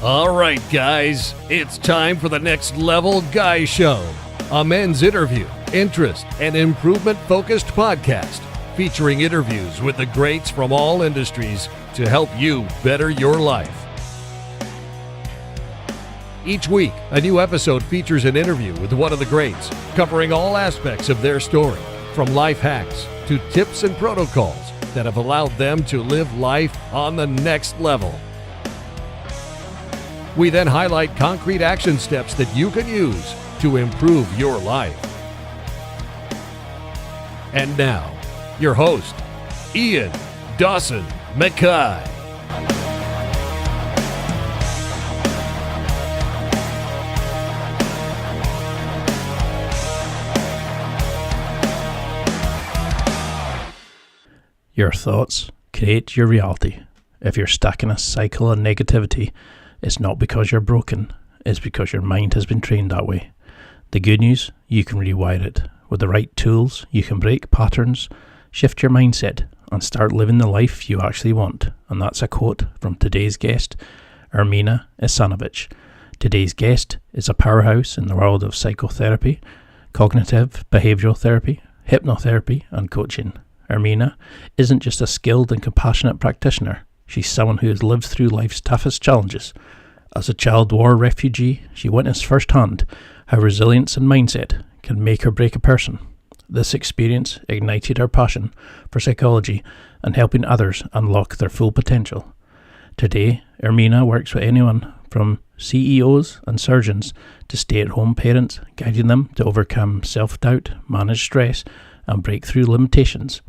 All right, guys, it's time for the Next Level Guy Show, a men's interview, interest, and improvement-focused podcast featuring interviews with the greats from all industries to help you better your life. Each week, a new episode features an interview with one of the greats, covering all aspects of their story, from life hacks to tips and protocols that have allowed them to live life on the next level. We then highlight concrete action steps that you can use to improve your life. And now, your host, Ian Dawson Mackay. Your thoughts create your reality. If you're stuck in a cycle of negativity, it's not because you're broken, it's because your mind has been trained that way. The good news, you can rewire it. With the right tools, you can break patterns, shift your mindset, and start living the life you actually want. And that's a quote from today's guest, Ermina Ihsanovich. Today's guest is a powerhouse in the world of psychotherapy, cognitive behavioral therapy, hypnotherapy, and coaching. Ermina isn't just a skilled and compassionate practitioner. She's someone who has lived through life's toughest challenges. As a child war refugee, she witnessed firsthand how resilience and mindset can make or break a person. This experience ignited her passion for psychology and helping others unlock their full potential. Today, Ermina works with anyone from CEOs and surgeons to stay-at-home parents, guiding them to overcome self-doubt, manage stress, and break through limitations.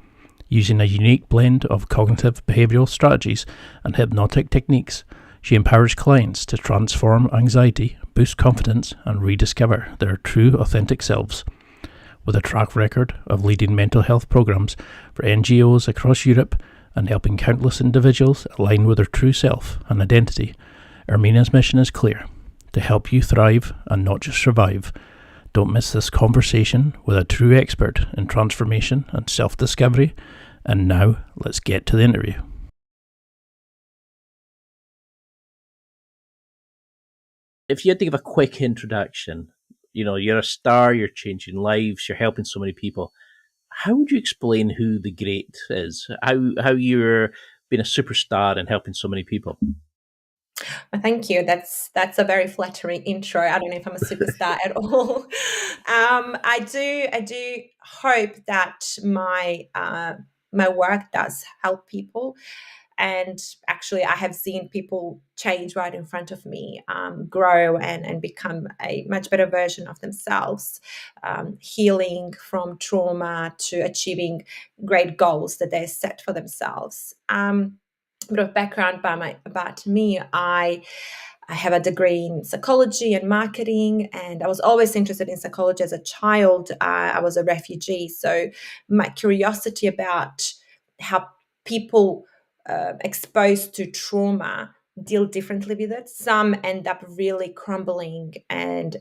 Using a unique blend of cognitive behavioral strategies and hypnotic techniques, she empowers clients to transform anxiety, boost confidence, and rediscover their true, authentic selves. With a track record of leading mental health programs for NGOs across Europe and helping countless individuals align with their true self and identity, Ermina's mission is clear: to help you thrive and not just survive. Don't miss this conversation with a true expert in transformation and self-discovery. And now, let's get to the interview. If you had to give a quick introduction, you're a star, you're changing lives, you're helping so many people. How would you explain who the great is? How you're being a superstar and helping so many people? Well, thank you. That's a very flattering intro. I don't know if I'm a superstar at all. I do hope that my work does help people, and actually, I have seen people change right in front of me, grow and become a much better version of themselves, healing from trauma to achieving great goals that they set for themselves. Bit of background about me. I have a degree in psychology and marketing, and I was always interested in psychology as a child. I was a refugee, so my curiosity about how people exposed to trauma deal differently with it. Some end up really crumbling and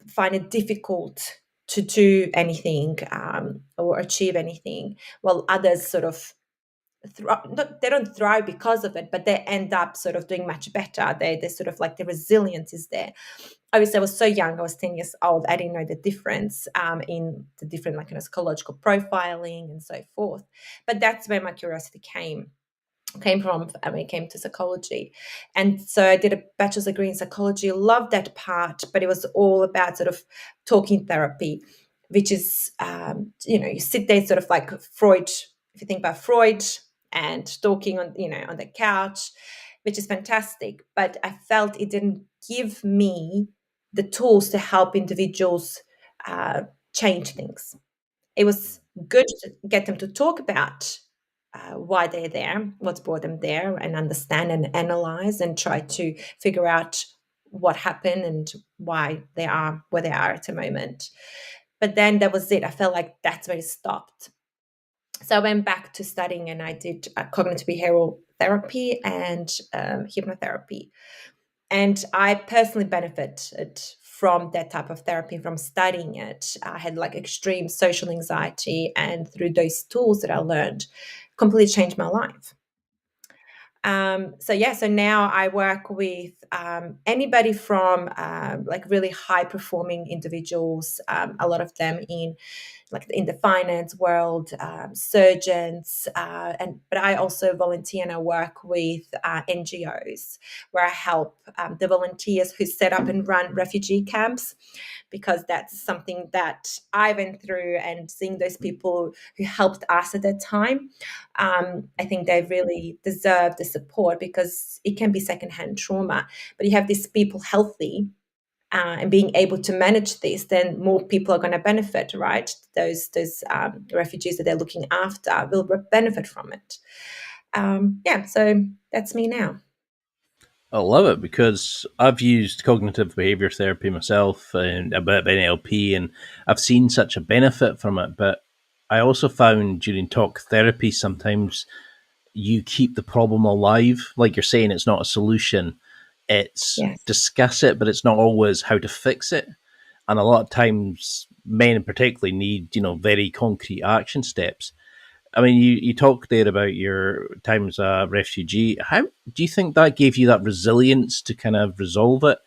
find it difficult to do anything or achieve anything, while others sort of they don't thrive because of it, but they end up sort of doing much better. They sort of like the resilience is there. Obviously, I was so young. I was 10 years old. I didn't know the difference in the different psychological profiling and so forth. But that's where my curiosity came from when it came to psychology. And so I did a bachelor's degree in psychology. Loved that part, but it was all about sort of talking therapy, which is you sit there sort of like Freud. If you think about Freud and talking on the couch, which is fantastic, but I felt it didn't give me the tools to help individuals change things. It was good to get them to talk about why they're there, what's brought them there, and understand and analyze and try to figure out what happened and why they are where they are at the moment. But then that was it. I felt like that's where it stopped. So I went back to studying, and I did cognitive behavioral therapy and hypnotherapy. And I personally benefited from that type of therapy, from studying it. I had extreme social anxiety, and through those tools that I learned, completely changed my life. So now I work with anybody from like really high performing individuals, a lot of them in the finance world, surgeons, but I also volunteer and I work with NGOs where I help the volunteers who set up and run refugee camps, because that's something that I went through, and seeing those people who helped us at that time, I think they really deserve the support, because it can be secondhand trauma. But you have these people healthy and being able to manage this, then more people are going to benefit, right? Those refugees that they're looking after will benefit from it. So that's me now. I love it, because I've used cognitive behavior therapy myself and a bit of NLP, and I've seen such a benefit from it. But I also found during talk therapy, sometimes you keep the problem alive. Like you're saying, it's not a solution. It's Yes. discuss it, but it's not always how to fix it. And a lot of times, men in particular need, very concrete action steps. I mean, you talked there about your time as a refugee. How do you think that gave you that resilience to kind of resolve it?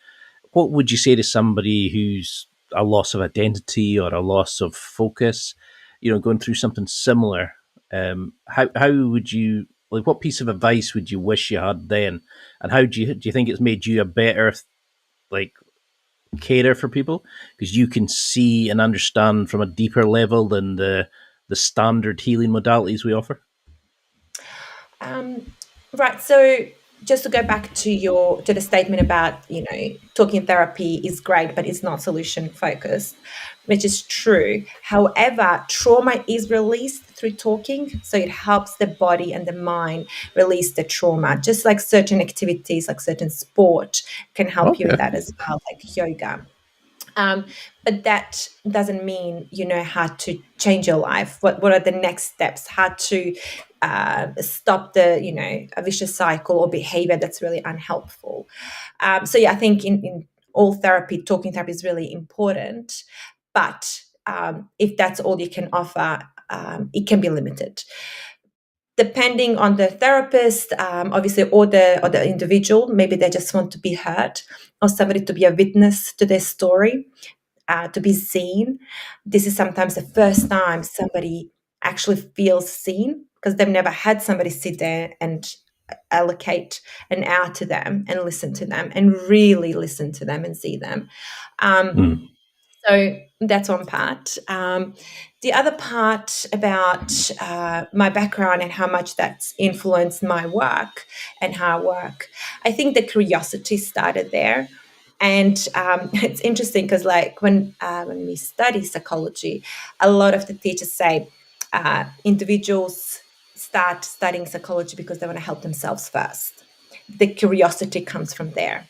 What would you say to somebody who's a loss of identity or a loss of focus, going through something similar? How would you, like, what piece of advice would you wish you had then? And how do you think it's made you a better, like, carer for people, because you can see and understand from a deeper level than the standard healing modalities we offer? Right. So just to go back to the statement about, talking therapy is great, but it's not solution focused, which is true. However, trauma is released through talking, so it helps the body and the mind release the trauma. Just like certain activities, like certain sport, can help you with that as well, like yoga. But that doesn't mean you know how to change your life. What are the next steps? How to stop a vicious cycle or behavior that's really unhelpful. I think in all therapy, talking therapy is really important. But if that's all you can offer, it can be limited. Depending on the therapist, obviously, or the individual, maybe they just want to be heard, or somebody to be a witness to their story, to be seen. This is sometimes the first time somebody actually feels seen, because they've never had somebody sit there and allocate an hour to them and listen to them and really listen to them and see them. So that's one part. The other part about my background and how much that's influenced my work and how I work, I think the curiosity started there. And it's interesting because, like, when we study psychology, a lot of the teachers say individuals start studying psychology because they want to help themselves first. The curiosity comes from there.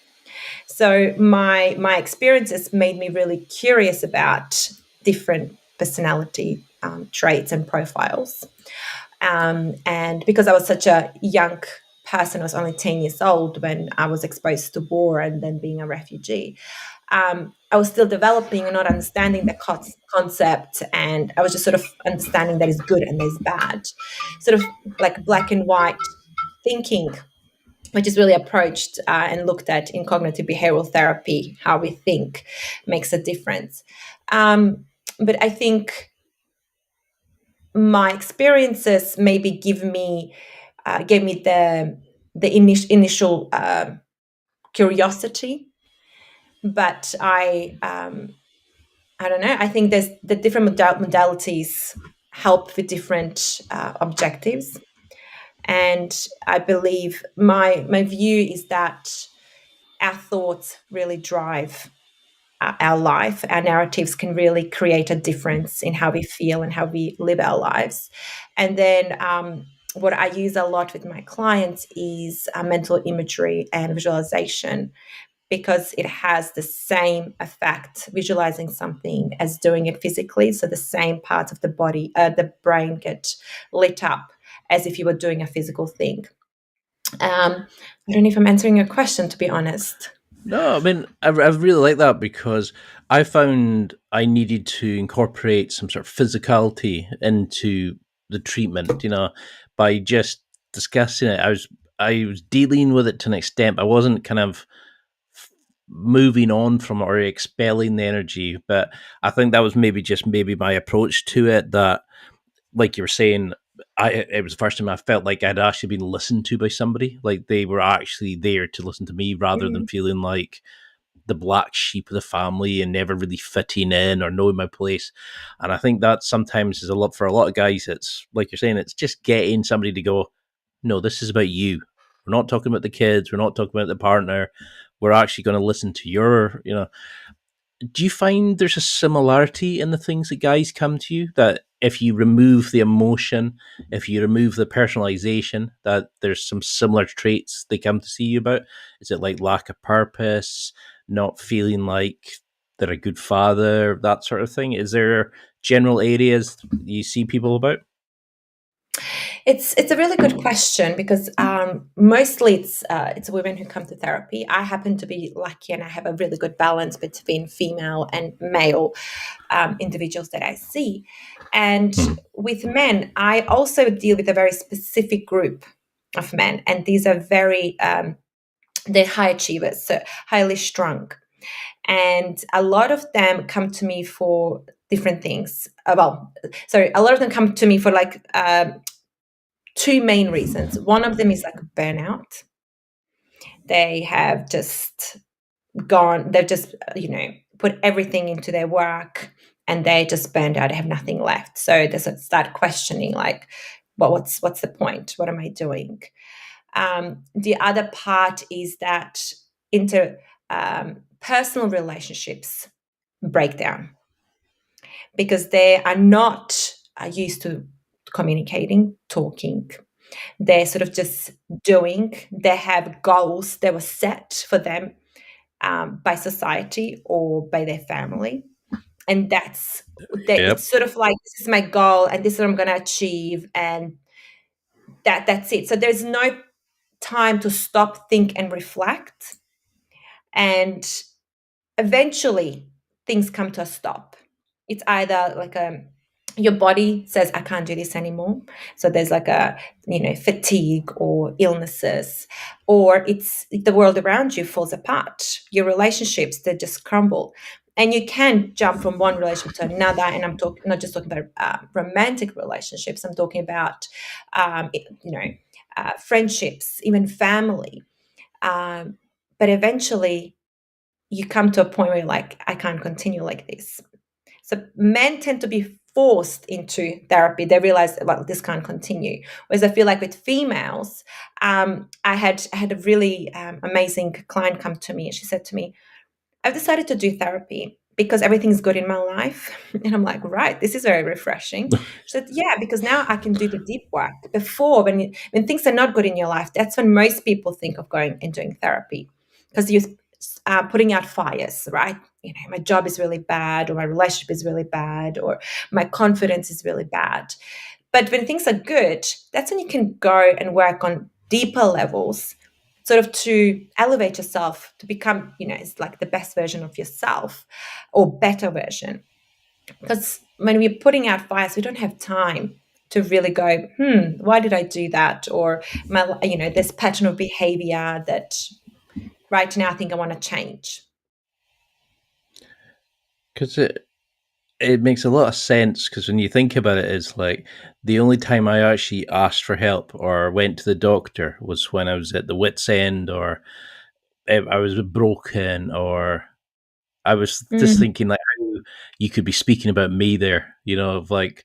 So my experiences made me really curious about different personality traits and profiles. And because I was such a young person, I was only 10 years old when I was exposed to war and then being a refugee. I was still developing and not understanding the concept, and I was just sort of understanding that is good and there's bad, sort of like black and white thinking, which is really approached and looked at in cognitive behavioral therapy. How we think makes a difference. But I think my experiences maybe gave me the initial curiosity, but I don't know. I think there's the different modalities help with different objectives. And I believe my view is that our thoughts really drive our life. Our narratives can really create a difference in how we feel and how we live our lives. And then what I use a lot with my clients is mental imagery and visualization, because it has the same effect visualizing something as doing it physically. So the same parts of the body, the brain get lit up as if you were doing a physical thing. I don't know if I'm answering your question, to be honest. No, I mean, I really like that, because I found I needed to incorporate some sort of physicality into the treatment, by just discussing it. I was dealing with it to an extent. I wasn't kind of moving on from it or expelling the energy, but I think that was maybe my approach to it. That, like you were saying, it was the first time I felt like I'd actually been listened to by somebody. Like they were actually there to listen to me, rather than feeling like the black sheep of the family and never really fitting in or knowing my place. And I think that sometimes is a lot for a lot of guys. It's like you're saying, it's just getting somebody to go, no, this is about you. We're not talking about the kids. We're not talking about the partner. We're actually going to listen to your, do you find there's a similarity in the things that guys come to you, that if you remove the emotion, if you remove the personalization, that there's some similar traits they come to see you about? Is it like lack of purpose, not feeling like they're a good father, that sort of thing? Is there general areas you see people about? It's a really good question because mostly it's women who come to therapy. I happen to be lucky and I have a really good balance between female and male individuals that I see. And with men, I also deal with a very specific group of men, and these are very they're high achievers, so highly strung. And a lot of them come to me for different things. A lot of them come to me for like two main reasons. One of them is like burnout. They have just they've just, put everything into their work and they just burned out, they have nothing left. So they start questioning like, well, what's the point? What am I doing? The other part is that personal relationships break down because they are not used to communicating, talking. They're sort of just doing. They have goals that were set for them by society or by their family. And it's sort of like, this is my goal and this is what I'm going to achieve. And that's it. So there's no time to stop, think, and reflect. And eventually things come to a stop. It's either like your body says, I can't do this anymore. So there's like a, fatigue or illnesses, or it's the world around you falls apart. Your relationships, they just crumble. And you can jump from one relationship to another. And I'm not just talking about romantic relationships. I'm talking about, friendships, even family. But eventually you come to a point where you're like, I can't continue like this. So men tend to be forced into therapy. They realize, well, this can't continue. Whereas I feel like with females, I had a really amazing client come to me, and she said to me, I've decided to do therapy because everything's good in my life. And I'm like, right, this is very refreshing. She said, yeah, because now I can do the deep work. Before, when things are not good in your life, that's when most people think of going and doing therapy, because you're putting out fires, right? My job is really bad, or my relationship is really bad, or my confidence is really bad. But when things are good, that's when you can go and work on deeper levels, sort of to elevate yourself to become, it's like the best version of yourself or better version. Because when we're putting out fires, we don't have time to really go, why did I do that? Or this pattern of behavior that right now I think I want to change. Because it makes a lot of sense, because when you think about it, it's like the only time I actually asked for help or went to the doctor was when I was at the wit's end, or I was broken, or I was just thinking like how you could be speaking about me there, of like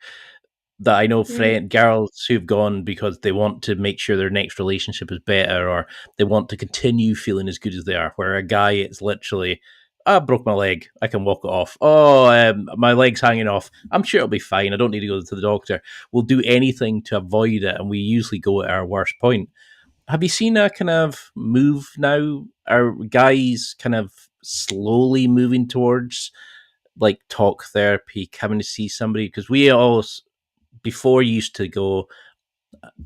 that. I know girls who've gone because they want to make sure their next relationship is better, or they want to continue feeling as good as they are, where a guy, it's literally, I broke my leg, I can walk it off. Oh, my leg's hanging off. I'm sure it'll be fine. I don't need to go to the doctor. We'll do anything to avoid it, and we usually go at our worst point. Have you seen a kind of move now? Are guys kind of slowly moving towards like talk therapy, coming to see somebody? Because we all before used to go,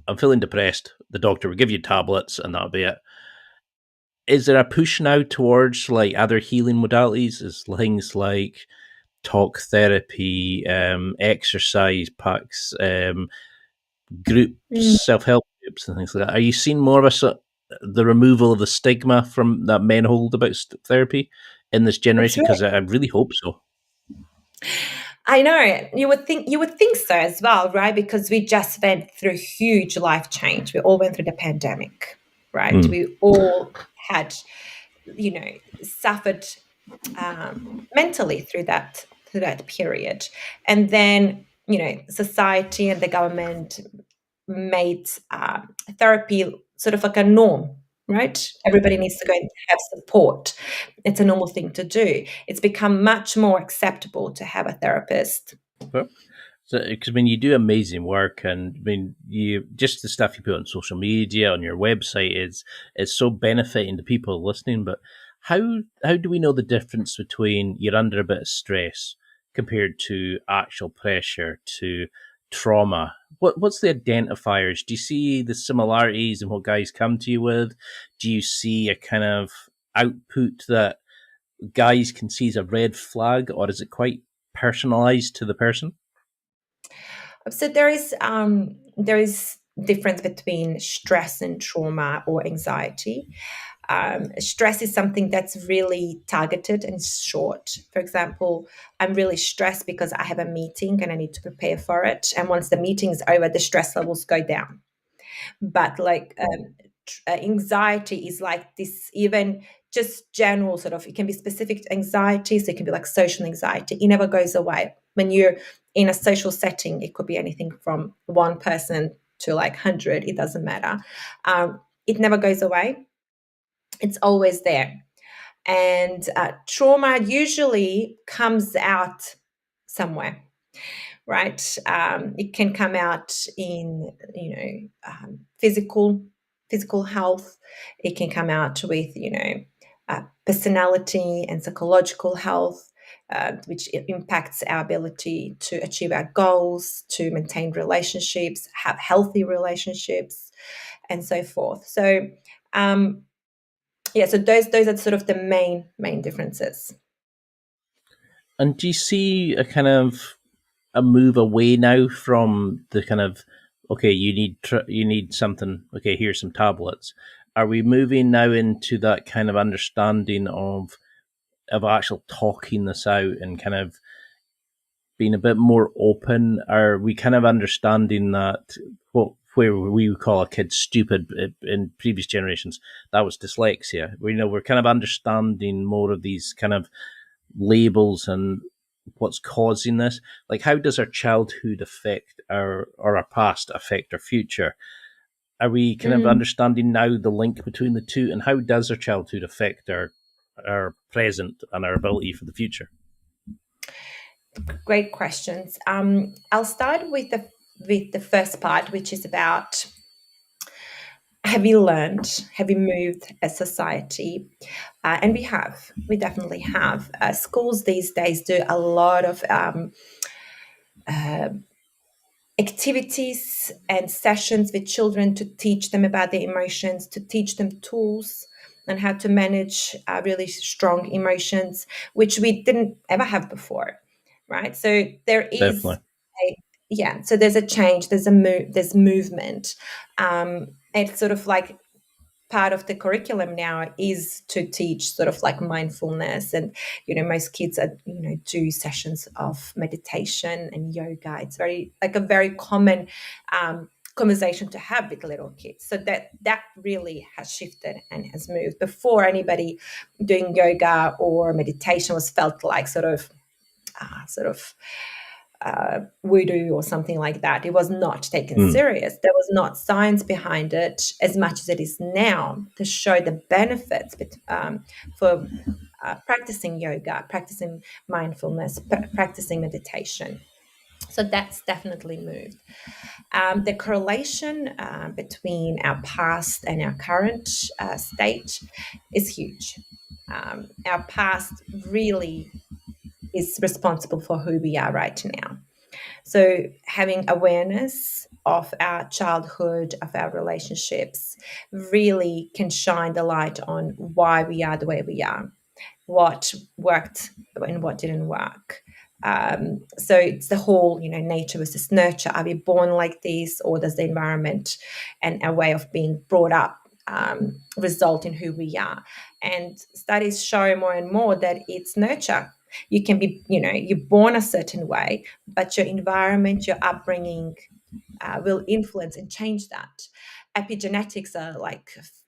I'm feeling depressed. The doctor would give you tablets and that'll be it. Is there a push now towards like other healing modalities? Is things like talk therapy, exercise packs, group self-help relationships and things like that. Are you seeing more of the removal of the stigma from that men hold about therapy in this It's generation? really, Because I really hope so. I know you would think so as well, right? Because we just went through huge life change. We all went through the pandemic, right? Mm. We all had, suffered mentally through that period, and then society and the government made therapy sort of like a norm, right? Everybody needs to go and have support. It's a normal thing to do. It's become much more acceptable to have a therapist. Well, so, because I mean, you do amazing work, and I mean, you just the stuff you put on social media, on your website is so benefiting to people listening. But how do we know the difference between you're under a bit of stress compared to actual pressure to trauma? What's the identifiers? Do you see the similarities in what guys come to you with? Do you see a kind of output that guys can see as a red flag, or is it quite personalized to the person? So there is difference between stress and trauma or anxiety. Stress is something that's really targeted and short. For example, I'm really stressed because I have a meeting and I need to prepare for it. And once the meeting is over, the stress levels go down. But like anxiety is like this, even just general sort of, it can be specific to anxiety. So it can be like social anxiety. It never goes away. When you're in a social setting, it could be anything from one person to like 100. It doesn't matter. It never goes away. It's always there. And trauma usually comes out somewhere, right? It can come out in physical health. It can come out with personality and psychological health, which impacts our ability to achieve our goals, to maintain relationships, have healthy relationships, and so forth. So yeah, so those are sort of the main differences. And do you see a kind of a move away now from the kind of okay, you need something. Okay, here's some tablets. Are we moving now into that kind of understanding of actual talking this out and kind of being a bit more open? Are we kind of understanding that what where we would call a kid stupid in previous generations, that was dyslexia. We're kind of understanding more of these kind of labels and what's causing this. Like, how does our childhood affect our past affect our future? Are we kind of Mm, understanding now the link between the two, and how does our childhood affect our present and our ability for the future? great questions. I'll start with the first part, which is about, have we moved as society? And we definitely have. Schools these days do a lot of uh, activities and sessions with children to teach them about their emotions, to teach them tools and how to manage really strong emotions, which we didn't ever have before, right? So there is Definitely. yeah, so there's a change, there's movement. It's sort of like part of the curriculum now is to teach sort of like mindfulness, and most kids do sessions of meditation and yoga. It's very like a very common conversation to have with little kids, so that really has shifted and has moved. Before, anybody doing yoga or meditation was felt like sort of voodoo or something like that. It was not taken Mm. serious. There was not science behind it as much as it is now to show the benefits for practicing yoga, practicing mindfulness, practicing meditation. So that's definitely moved. The correlation between our past and our current state is huge. Our past really is responsible for who we are right now. So, having awareness of our childhood, of our relationships, really can shine the light on why we are the way we are, what worked and what didn't work. So it's the whole, nature versus nurture. Are we born like this, or does the environment and our way of being brought up result in who we are? And studies show more and more that it's nurture. You can be, you're born a certain way, but your environment, your upbringing will influence and change that. Epigenetics are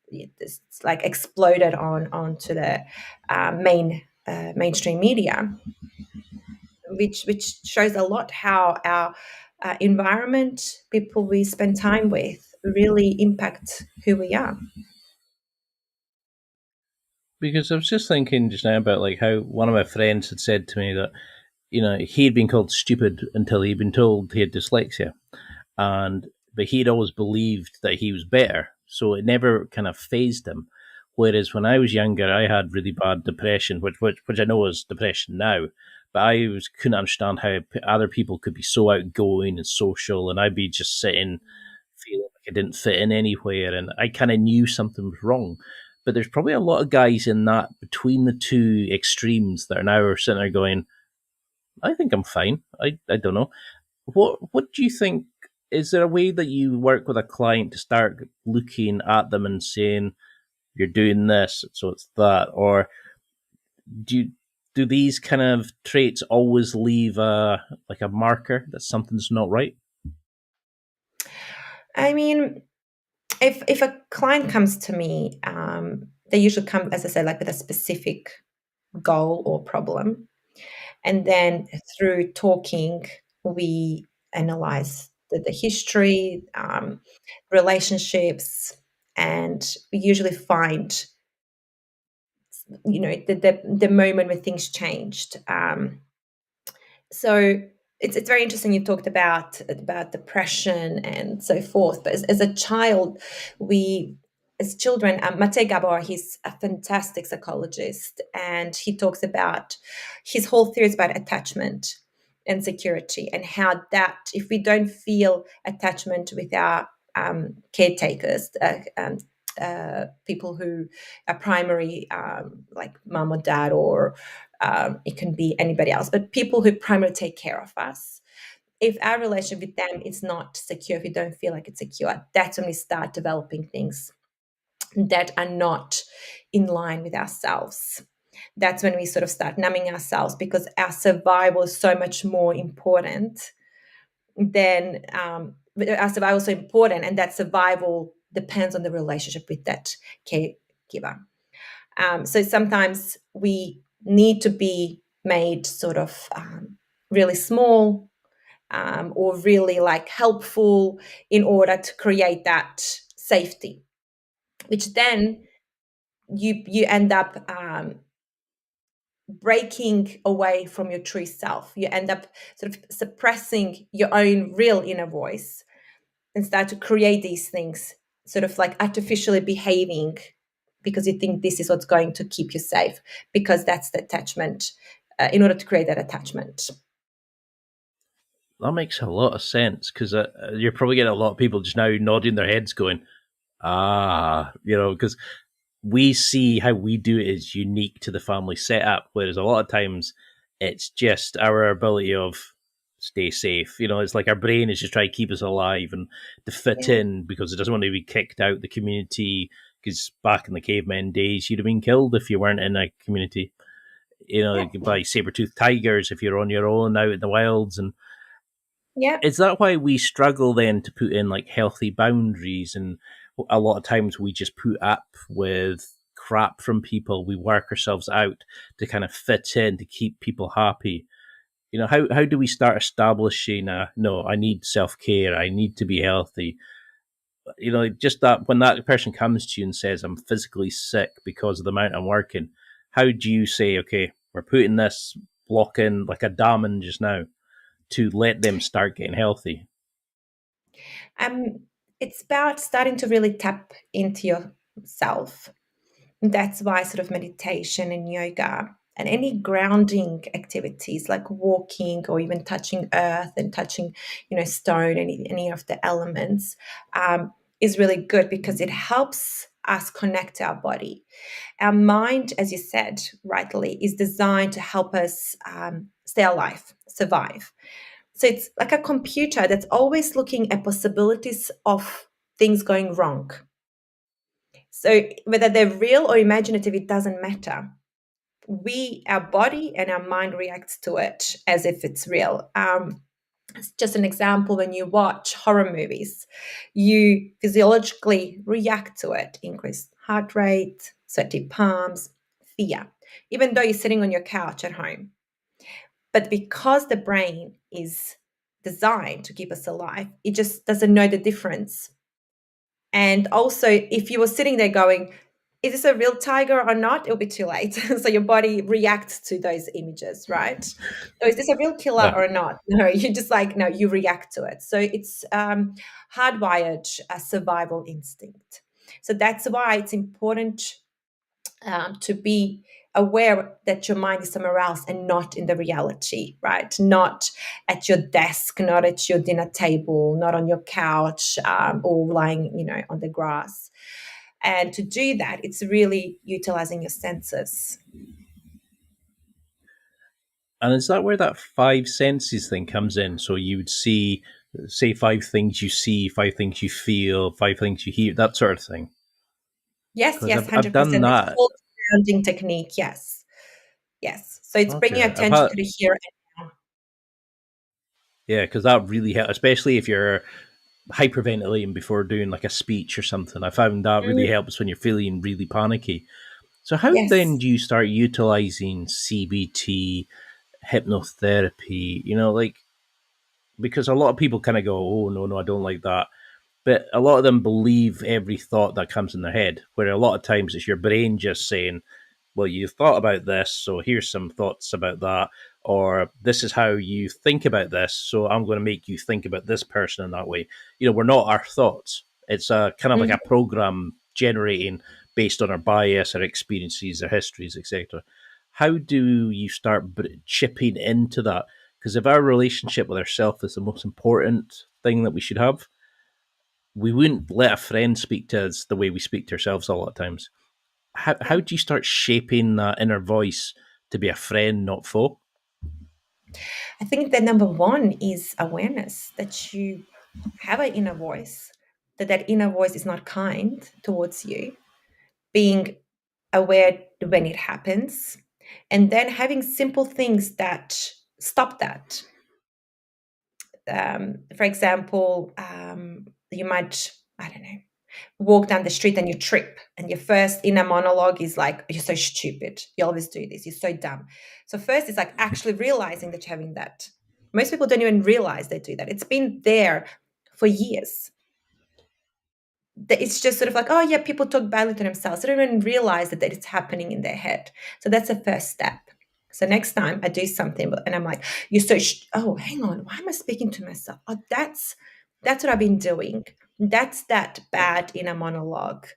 it's like exploded onto the mainstream media, which shows a lot how our environment, people we spend time with, really impact who we are. Because I was just thinking just now about like how one of my friends had said to me that he'd been called stupid until he'd been told he had dyslexia, but he'd always believed that he was better, so it never kind of phased him. Whereas when I was younger, I had really bad depression, which I know is depression now, but couldn't understand how other people could be so outgoing and social, and I'd be just sitting feeling like I didn't fit in anywhere, and I kind of knew something was wrong. But there's probably a lot of guys in that between the two extremes that are now sitting there going, I think I'm fine. I don't know. What do you think? Is there a way that you work with a client to start looking at them and saying you're doing this, so it's that, or do these kind of traits always leave a marker that something's not right? I mean, if a client comes to me, they usually come, as I said, like with a specific goal or problem. And then through talking, we analyze the history, relationships, and we usually find, the moment when things changed. So it's very interesting. You talked about depression and so forth, but as a child, as children, Mate Gabor, he's a fantastic psychologist, and he talks about his whole theory is about attachment and security, and how that if we don't feel attachment with our caretakers, people who are primary, like mom or dad, or it can be anybody else, but people who primarily take care of us. If our relationship with them is not secure, if we don't feel like it's secure, that's when we start developing things that are not in line with ourselves. That's when we sort of start numbing ourselves, because our survival is so much more important than our survival is so important, and that survival depends on the relationship with that caregiver. So sometimes we need to be made sort of really small, or really like helpful, in order to create that safety, which then you end up breaking away from your true self. You end up sort of suppressing your own real inner voice and start to create these things, sort of like artificially behaving, because you think this is what's going to keep you safe, because that's the attachment, in order to create that attachment. That makes a lot of sense, because you're probably getting a lot of people just now nodding their heads going, because we see how we do it is unique to the family setup, whereas a lot of times it's just our ability of stay safe. It's like our brain is just trying to keep us alive and to fit in, because it doesn't want to be kicked out the community, because back in the caveman days, you'd have been killed if you weren't in a community. You could buy saber-toothed tigers if you're on your own out in the wilds. And is that why we struggle then to put in like healthy boundaries? And a lot of times we just put up with crap from people. We work ourselves out to kind of fit in, to keep people happy. How do we start establishing no, I need self-care, I need to be healthy? Just that when that person comes to you and says, I'm physically sick because of the amount I'm working, how do you say, okay, we're putting this block in like a dam in just now to let them start getting healthy? It's about starting to really tap into yourself. That's why sort of meditation and yoga and any grounding activities like walking, or even touching earth and touching, stone, any of the elements, is really good, because it helps us connect to our body. Our mind, as you said rightly, is designed to help us stay alive, survive. So it's like a computer that's always looking at possibilities of things going wrong. So whether they're real or imaginative, it doesn't matter. Our body and our mind reacts to it as if it's real. Just an example, when you watch horror movies, you physiologically react to it, increased heart rate, sweaty palms, fear, even though you're sitting on your couch at home. But because the brain is designed to keep us alive, it just doesn't know the difference. And also, if you were sitting there going, is this a real tiger or not? It'll be too late. So your body reacts to those images, right? So is this a real killer or not? No, you just like, no, you react to it. So it's hardwired a survival instinct. So that's why it's important to be aware that your mind is somewhere else and not in the reality, right? Not at your desk, not at your dinner table, not on your couch, or lying, on the grass. And to do that, it's really utilizing your senses. And is that where that five senses thing comes in? So you would say 5 things you see, 5 things you feel, 5 things you hear, that sort of thing. Yes, 100%. I've done that. It's called grounding technique. Yes. So it's bringing attention to the here and now. Yeah, because that really helps, especially if you're hyperventilating before doing like a speech or something. I found that really helps when you're feeling really panicky. So how then do you start utilizing CBT, hypnotherapy, because a lot of people kind of go, oh, no, I don't like that. But a lot of them believe every thought that comes in their head, where a lot of times it's your brain just saying, well, you thought about this, so here's some thoughts about that, or this is how you think about this, so I'm going to make you think about this person in that way. We're not our thoughts. It's a kind of like a program generating based on our bias, our experiences, our histories, etc. How do you start chipping into that? Because if our relationship with ourselves is the most important thing that we should have, we wouldn't let a friend speak to us the way we speak to ourselves a lot of times. How do you start shaping that inner voice to be a friend, not foe? I think the number one is awareness that you have an inner voice, that inner voice is not kind towards you, being aware when it happens, and then having simple things that stop that. For example, you might, I don't know, walk down the street and you trip, and your first inner monologue is like, you're so stupid, you always do this, you're so dumb. So first it's like actually realizing that you're having that. Most people don't even realize they do that. It's been there for years. It's just sort of like, oh yeah, people talk badly to themselves. They don't even realize that it's happening in their head. So that's the first step. So next time I do something and I'm like, you're so, oh, hang on, why am I speaking to myself? Oh, that's what I've been doing. That's that bad inner monologue,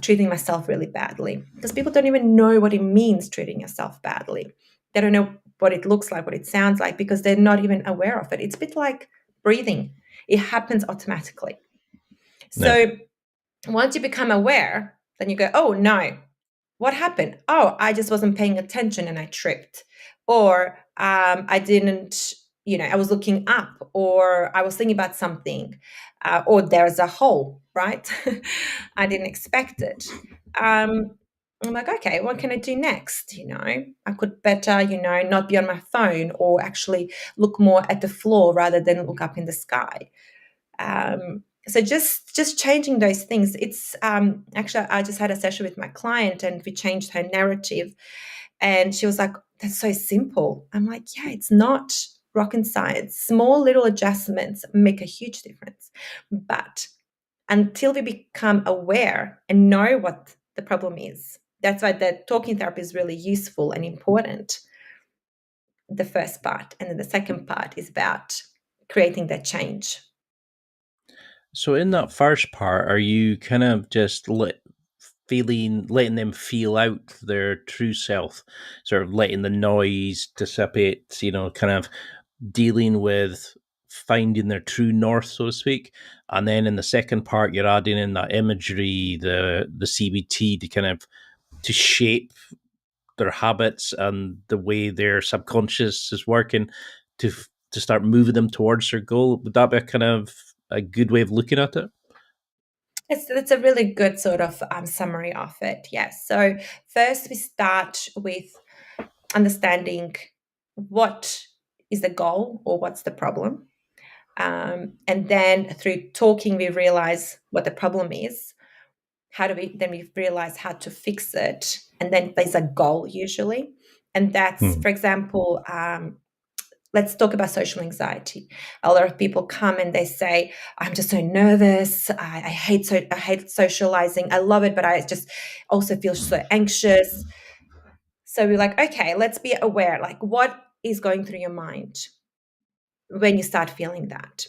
treating myself really badly. Because people don't even know what it means treating yourself badly. They don't know what it looks like, what it sounds like, because they're not even aware of it. It's a bit like breathing. It happens automatically. So once you become aware, then you go, oh no, what happened? Oh, I just wasn't paying attention and I tripped. Or I didn't, I was looking up, or I was thinking about something, or there's a hole, right? I didn't expect it. I'm like, okay, what can I do next? I could better, not be on my phone, or actually look more at the floor rather than look up in the sky. So just changing those things. It's actually, I just had a session with my client and we changed her narrative, and she was like, that's so simple. I'm like, yeah, it's not rocket science. Small little adjustments make a huge difference. But until we become aware and know what the problem is, that's why the talking therapy is really useful and important, the first part. And then the second part is about creating that change. So in that first part, are you kind of just letting them feel out their true self, sort of letting the noise dissipate, kind of dealing with finding their true north, so to speak? And then in the second part, you're adding in that imagery, the CBT to kind of to shape their habits and the way their subconscious is working to start moving them towards their goal. Would that be a kind of a good way of looking at it? It's a really good sort of summary of it. Yes. So first we start with understanding what is the goal or what's the problem. And then through talking, we realize what the problem is. We realize how to fix it. And then there's a goal usually. And that's, for example, let's talk about social anxiety. A lot of people come and they say, "I'm just so nervous. I hate socializing. I love it, but I just also feel so anxious." So we're like, okay, let's be aware. Like, what is going through your mind when you start feeling that?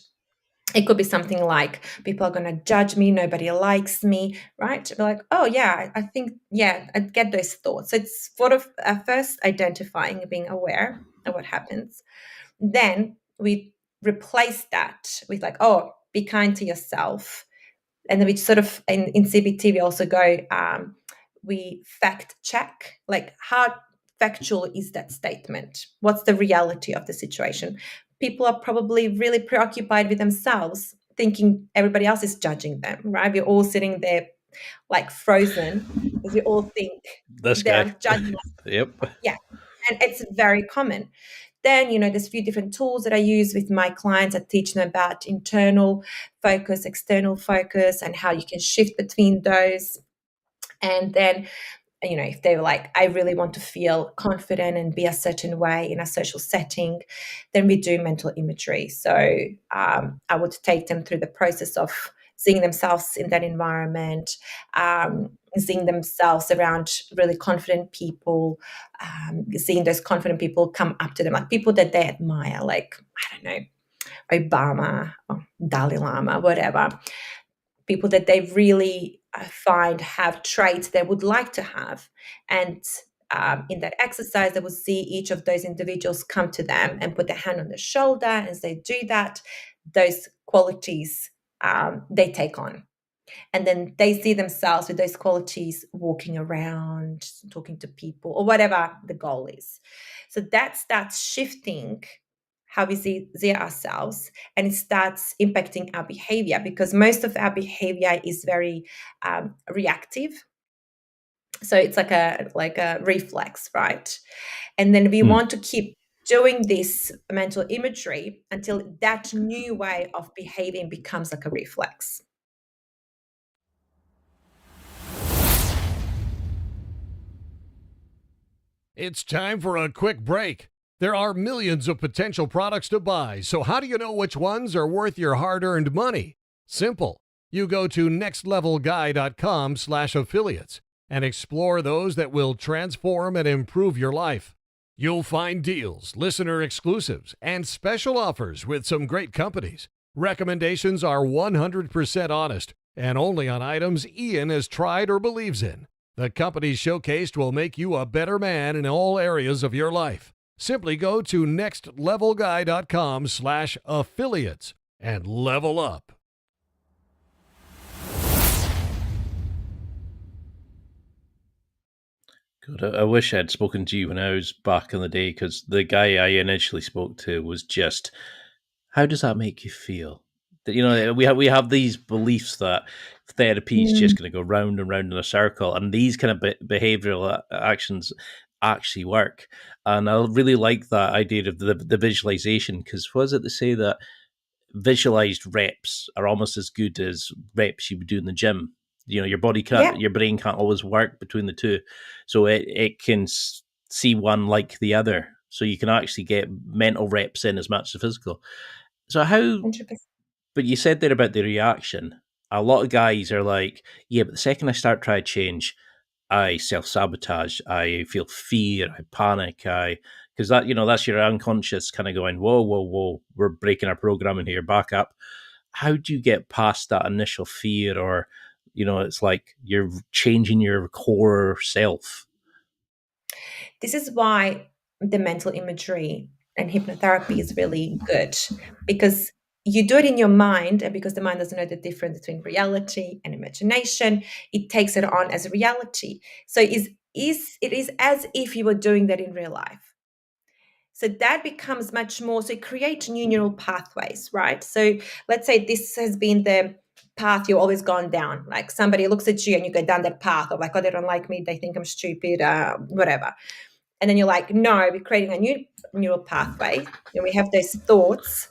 It could be something like, people are going to judge me, nobody likes me, right? We're like, oh yeah, I think, yeah, I get those thoughts. So it's sort of first identifying, being aware of what happens. Then we replace that with like, oh, be kind to yourself. And then we sort of, in CBT, we also go, we fact check, like how factual is that statement? What's the reality of the situation? People are probably really preoccupied with themselves, thinking everybody else is judging them, right? We're all sitting there like frozen because we all think This they're guy. judging us. Yep. Yeah. And it's very common. Then, there's a few different tools that I use with my clients. I teach them about internal focus, external focus, and how you can shift between those. And then, if they were like, I really want to feel confident and be a certain way in a social setting, then we do mental imagery. So I would take them through the process of seeing themselves in that environment, seeing themselves around really confident people, seeing those confident people come up to them, like people that they admire, like, I don't know, Obama, or Dalai Lama, whatever. People that they really find have traits they would like to have. And in that exercise, they will see each of those individuals come to them and put their hand on their shoulder. And as they do that, those qualities they take on. And then they see themselves with those qualities walking around, talking to people, or whatever the goal is. So that starts shifting how we see ourselves, and it starts impacting our behavior, because most of our behavior is very reactive. So it's like a reflex, right? And then we want to keep doing this mental imagery until that new way of behaving becomes like a reflex. It's time for a quick break. There are millions of potential products to buy, so how do you know which ones are worth your hard-earned money? Simple. You go to nextlevelguy.com/affiliates and explore those that will transform and improve your life. You'll find deals, listener exclusives, and special offers with some great companies. Recommendations are 100% honest and only on items Ian has tried or believes in. The companies showcased will make you a better man in all areas of your life. Simply go to nextlevelguy.com/affiliates and level up. God, I wish I'd spoken to you when I was back in the day, because the guy I initially spoke to was just, how does that make you feel? That, we have these beliefs that therapy is just going to go round and round in a circle, and these kind of behavioral actions actually work. And I really like that idea of the visualization, because was it to say that visualized reps are almost as good as reps you would do in the gym? Your body can't, your brain can't always work between the two, so it can see one like the other. So you can actually get mental reps in as much as physical. So how? 100%. But you said there about the reaction. A lot of guys are like, yeah, but the second I start trying to change, I self-sabotage, I feel fear, I panic, because that's your unconscious kind of going, whoa, whoa, whoa, we're breaking our programming here, back up. How do you get past that initial fear, or, it's like you're changing your core self? This is why the mental imagery and hypnotherapy is really good, because you do it in your mind, and because the mind doesn't know the difference between reality and imagination, it takes it on as a reality. So it is as if you were doing that in real life. So that becomes much more, so it creates new neural pathways, right? So let's say this has been the path you've always gone down. Like somebody looks at you and you go down that path of like, oh, they don't like me, they think I'm stupid, whatever. And then you're like, no, we're creating a new neural pathway. And we have those thoughts,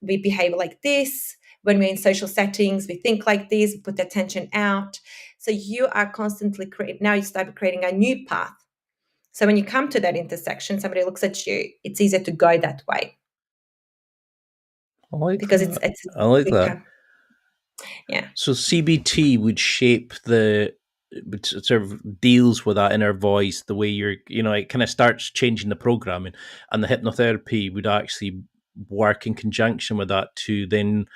we behave like this. When we're in social settings, we think like this, we put the attention out. So you are constantly now you start creating a new path. So when you come to that intersection, somebody looks at you, it's easier to go that way. I like because that. it's I like quicker. that. Yeah. So CBT would shape sort of deals with that inner voice, the way it kind of starts changing the programming, and the hypnotherapy would actually work in conjunction with that to then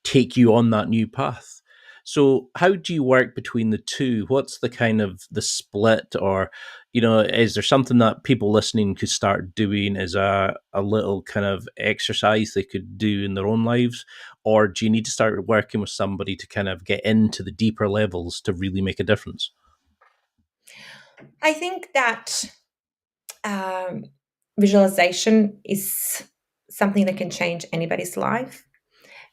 take you on that new path. So how do you work between the two? What's the kind of the split, or is there something that people listening could start doing as a little kind of exercise they could do in their own lives? Or do you need to start working with somebody to kind of get into the deeper levels to really make a difference? I think that visualization is something that can change anybody's life.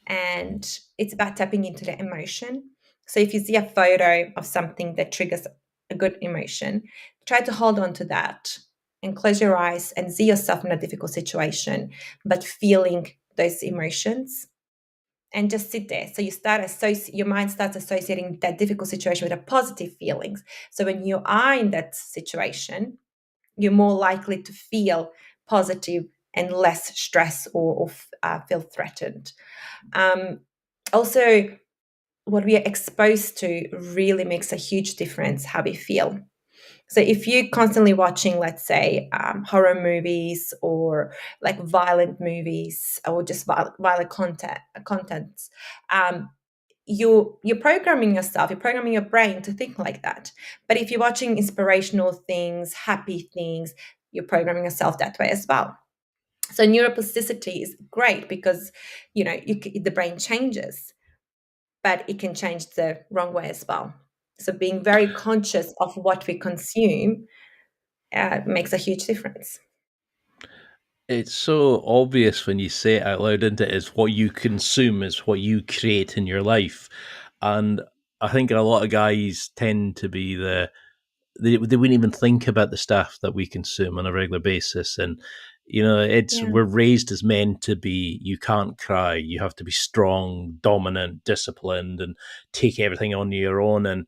And it's about tapping into the emotion. So if you see a photo of something that triggers a good emotion, try to hold on to that and close your eyes and see yourself in a difficult situation, but feeling those emotions. And just sit there. So your mind starts associating that difficult situation with a positive feelings. So when you are in that situation, you're more likely to feel positive and less stress or feel threatened. Also, what we are exposed to really makes a huge difference how we feel. So if you're constantly watching, let's say, horror movies or like violent movies or just violent contents, you're programming yourself, you're programming your brain to think like that. But if you're watching inspirational things, happy things, you're programming yourself that way as well. So neuroplasticity is great because the brain changes, but it can change the wrong way as well. So being very conscious of what we consume makes a huge difference. It's so obvious when you say it out loud, isn't it? Is what you consume is what you create in your life. And I think a lot of guys tend to be they wouldn't even think about the stuff that we consume on a regular basis. And Yeah. we're raised as men to be, you can't cry, you have to be strong, dominant, disciplined, and take everything on your own. And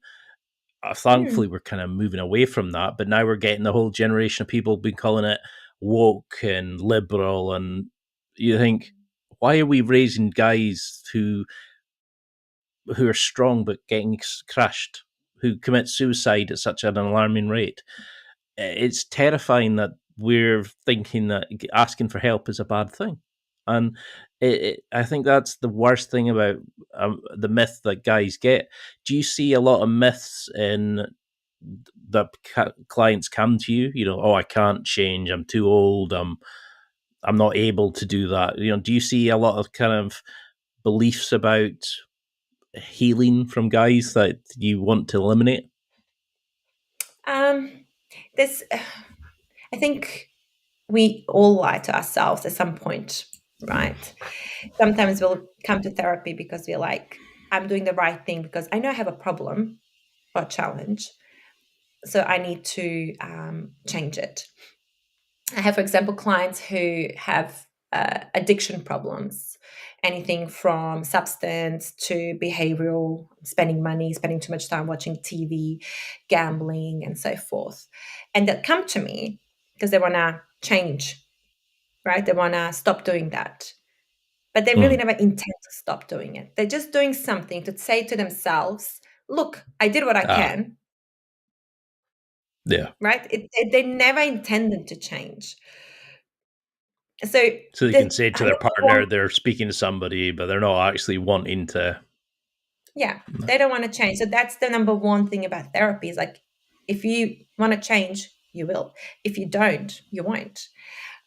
thankfully we're kind of moving away from that, but now we're getting the whole generation of people been calling it woke and liberal. And you think, why are we raising guys who are strong but getting crushed, who commit suicide at such an alarming rate? It's terrifying that we're thinking that asking for help is a bad thing. And I think that's the worst thing about the myth that guys get. Do you see a lot of myths in that clients come to you? Oh, I can't change. I'm too old. I'm not able to do that. Do you see a lot of kind of beliefs about healing from guys that you want to eliminate? This, I think we all lie to ourselves at some point, right? Sometimes we'll come to therapy because we're like, I'm doing the right thing because I know I have a problem or challenge, so I need to change it. I have, for example, clients who have addiction problems, anything from substance to behavioral, spending money, spending too much time watching TV, gambling, and so forth. And they'll come to me because they want to change, right? They want to stop doing that. But they really never intend to stop doing it. They're just doing something to say to themselves, look, I did what I can. Yeah. Right? They never intended to change. So they can say to their partner they're speaking to somebody, but they're not actually wanting to. Yeah, they don't want to change. So that's the number one thing about therapy is like, if you want to change, you will. If you don't, you won't.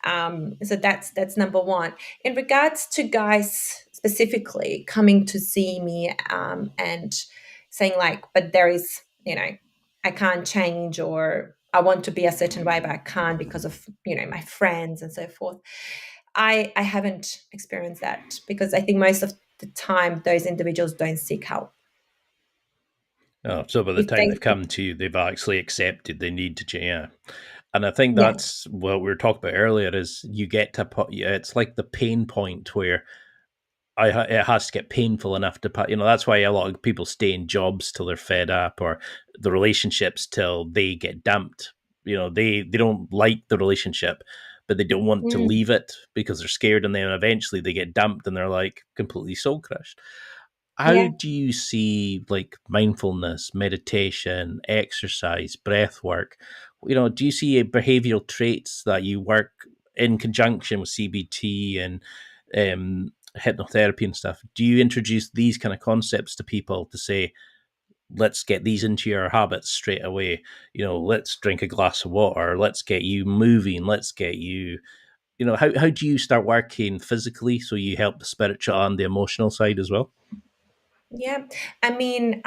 So that's number one. In regards to guys specifically coming to see me and saying like, but there is, I can't change, or I want to be a certain way, but I can't because of, my friends and so forth. I haven't experienced that because I think most of the time those individuals don't seek help. Oh, so by the If time they, they've come to you, they've actually accepted they need to change. Yeah. And I think yeah, that's what we were talking about earlier is you get to put, it's like the pain point where it has to get painful enough to put, that's why a lot of people stay in jobs till they're fed up, or the relationships till they get dumped. They don't like the relationship, but they don't want to mm, leave it because they're scared, and then eventually they get dumped and they're like completely soul crushed. How yeah, do you see like mindfulness, meditation, exercise, breath work? Do you see behavioral traits that you work in conjunction with CBT and hypnotherapy and stuff? Do you introduce these kind of concepts to people to say, let's get these into your habits straight away? Let's drink a glass of water. Let's get you moving. Let's get you, how do you start working physically so you help the spiritual and the emotional side as well? yeah. I mean,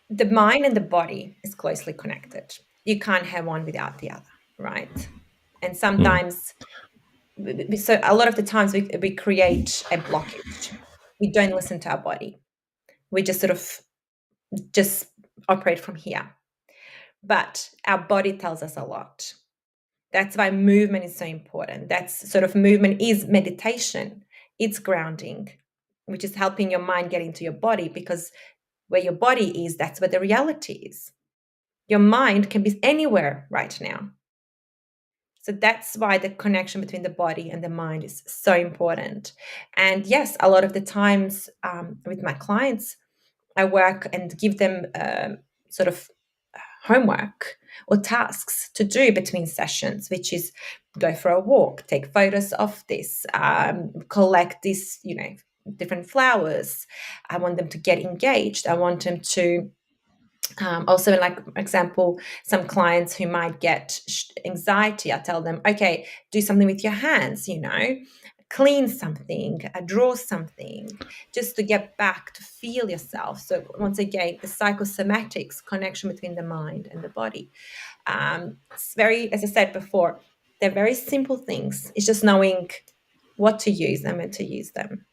the mind and the body is closely connected. You can't have one without the other, right? And Mm. sometimes, so a lot of the times we create a blockage. We don't listen to our body. We just sort of just operate from here. But our body tells us a lot. That's why movement is so important. That's sort of movement is meditation. It's grounding, which is helping your mind get into your body, because where your body is, that's where the reality is. Your mind can be anywhere right now. So that's why the connection between the body and the mind is so important. And yes, a lot of the times with my clients, I work and give them sort of homework or tasks to do between sessions, which is go for a walk, take photos of this, collect these, different flowers. I want them to get engaged. I want them to also, like example, some clients who might get anxiety, I tell them, okay, do something with your hands, clean something, draw something, just to get back to feel yourself. So once again, the psychosomatics connection between the mind and the body. It's very, as I said before, they're very simple things. It's just knowing what to use them and to use them.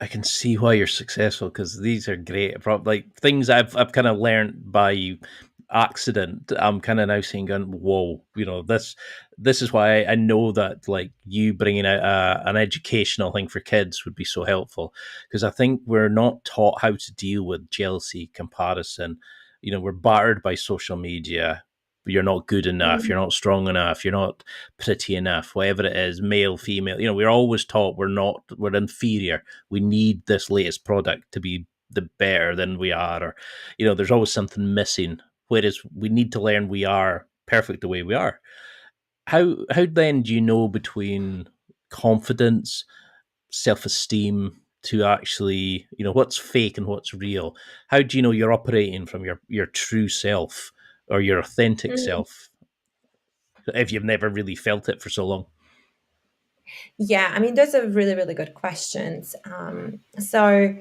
I can see why you're successful because these are great. Like things I've kind of learned by accident. I'm kind of now saying, going, "Whoa!" This is why I know that like you bringing out an educational thing for kids would be so helpful, because I think we're not taught how to deal with jealousy, comparison. We're battered by social media. You're not good enough. Mm, You're not strong enough. You're not pretty enough. Whatever it is, male, female. We're always taught we're inferior. We need this latest product to be the better than we are, or there's always something missing. Whereas we need to learn we are perfect the way we are. How then do you know between confidence, self-esteem, to actually what's fake and what's real? How do you know you're operating from your true self or your authentic mm. self if you've never really felt it for so long? Yeah, I mean, those are really, really good questions. So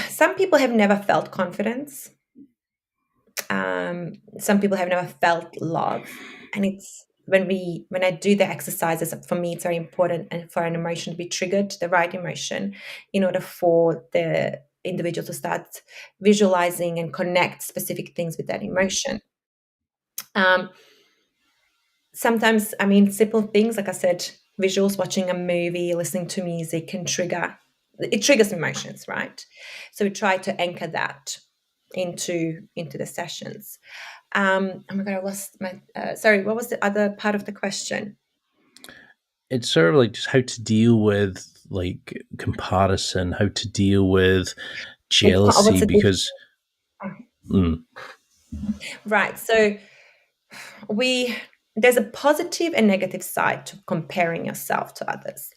some people have never felt confidence. Some people have never felt love, and it's when I do the exercises, for me it's very important and for an emotion to be triggered, the right emotion, in order for the individual to start visualizing and connect specific things with that emotion. um, Sometimes, I mean, simple things, like I said, visuals, watching a movie, listening to music can trigger, it triggers emotions, right? So we try to anchor that into the sessions. Oh my god, I lost my. Sorry, what was the other part of the question? It's sort of like just how to deal with like comparison, how to deal with What's jealousy, the difference? because mm, Right. So we there's a positive and negative side to comparing yourself to others.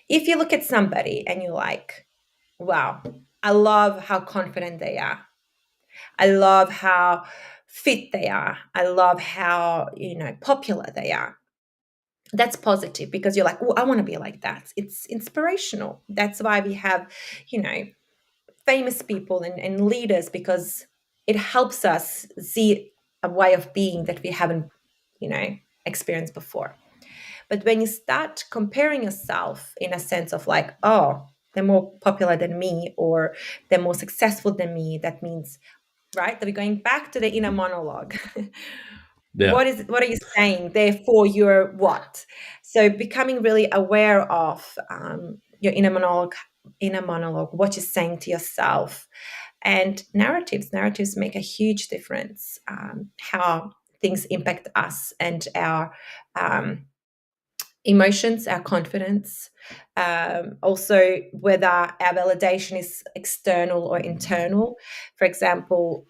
If you look at somebody and you're like, wow, I love how confident they are. I love how fit they are. I love how, popular they are. That's positive because you're like, oh, I want to be like that. It's inspirational. That's why we have, you know, famous people and leaders, because it helps us see a way of being that we haven't, experienced before. But when you start comparing yourself in a sense of like, oh, they're more popular than me, or they're more successful than me, that means, right, that we're going back to the inner monologue. Yeah. What are you saying? Therefore, you're what? So becoming really aware of your inner monologue, what you're saying to yourself, and narratives make a huge difference. How things impact us and our emotions, our confidence, also whether our validation is external or internal. For example,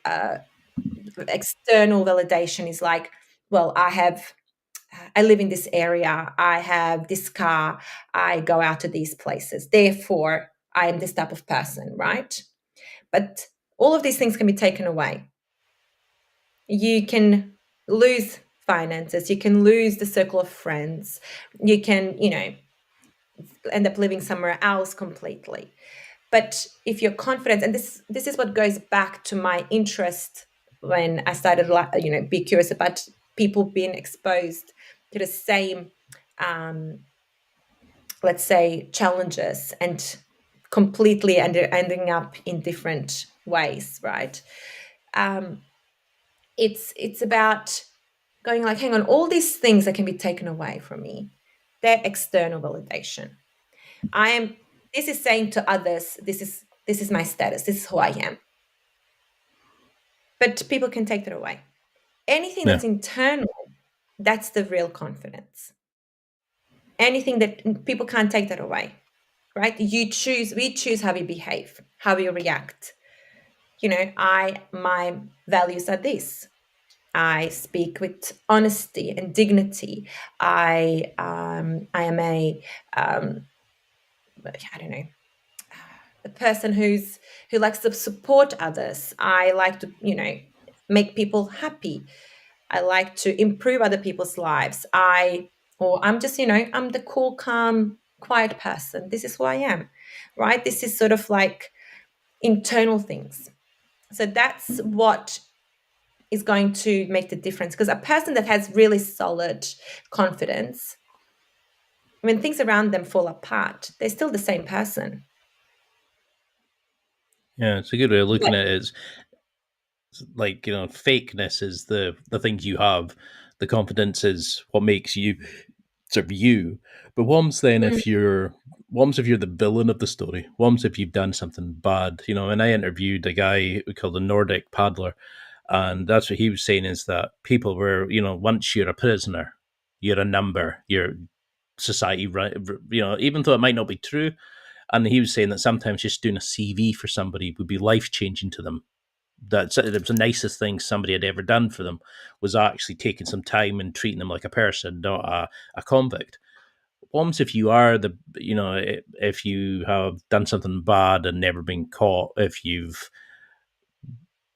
external validation is like, well, I live in this area, I have this car, I go out to these places, therefore I am this type of person, right? But all of these things can be taken away. You can lose finances, you can lose the circle of friends, you can, end up living somewhere else completely. But if you're confident, and this is what goes back to my interest when I started, be curious about people being exposed to the same, let's say, challenges and completely ending up in different ways, right? It's about going like, hang on, all these things that can be taken away from me, they're external validation. This is saying to others, this is my status, this is who I am. But people can take that away. Anything that's internal, that's the real confidence. Anything that people can't take that away, right? We choose how we behave, how we react. My values are this. I speak with honesty and dignity. I am I don't know, a person who likes to support others. I like to, make people happy. I like to improve other people's lives. I'm just, I'm the cool, calm, quiet person. This is who I am, right? This is sort of like internal things. So that's what is going to make the difference. Because a person that has really solid confidence, when things around them fall apart, they're still the same person. Yeah, it's a good way of looking at it. It's like, fakeness is the things you have. The confidence is what makes you sort of you. But what's then if you're the villain of the story? What's if you've done something bad? And I interviewed a guy we call the Nordic paddler, and that's what he was saying is that people were, once you're a prisoner, you're a number, you're society, right? Even though it might not be true. And he was saying that sometimes just doing a CV for somebody would be life changing to them. That it was the nicest thing somebody had ever done for them was actually taking some time and treating them like a person, not a convict. Once if you are if you have done something bad and never been caught, if you've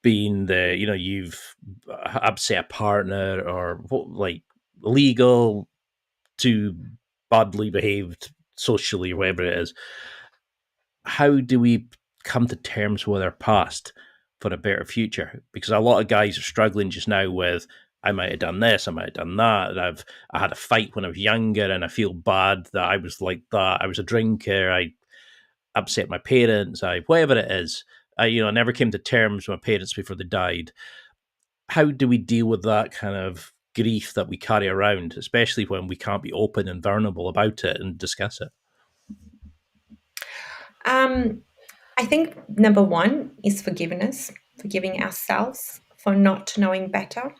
been you've upset a partner or like illegal to badly behaved socially or whatever it is, how do we come to terms with our past for a better future? Because a lot of guys are struggling just now with, I might have done this, I might have done that. I had a fight when I was younger and I feel bad that I was like that. I was a drinker. I upset my parents. Whatever it is. I never came to terms with my parents before they died. How do we deal with that kind of grief that we carry around, especially when we can't be open and vulnerable about it and discuss it? I think number one is forgiveness, forgiving ourselves for not knowing better.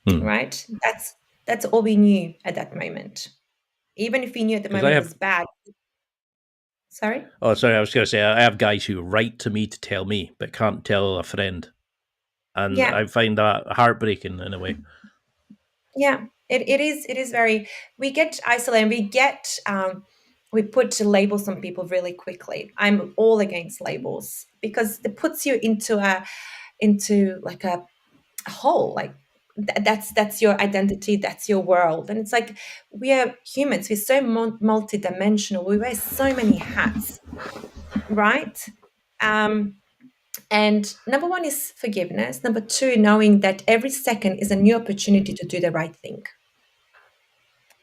Right? That's all we knew at that moment. Even if we knew at the moment it was bad. Sorry? Oh, sorry. I was going to say, I have guys who write to me to tell me, but can't tell a friend. And I find that heartbreaking in a way. Yeah, it is very, we get isolated, we put labels on people really quickly. I'm all against labels because it puts you into like a hole. Like that's your identity, that's your world. And it's like, we are humans, we're so multidimensional, we wear so many hats, right? And And number one is forgiveness. Number two, knowing that every second is a new opportunity to do the right thing.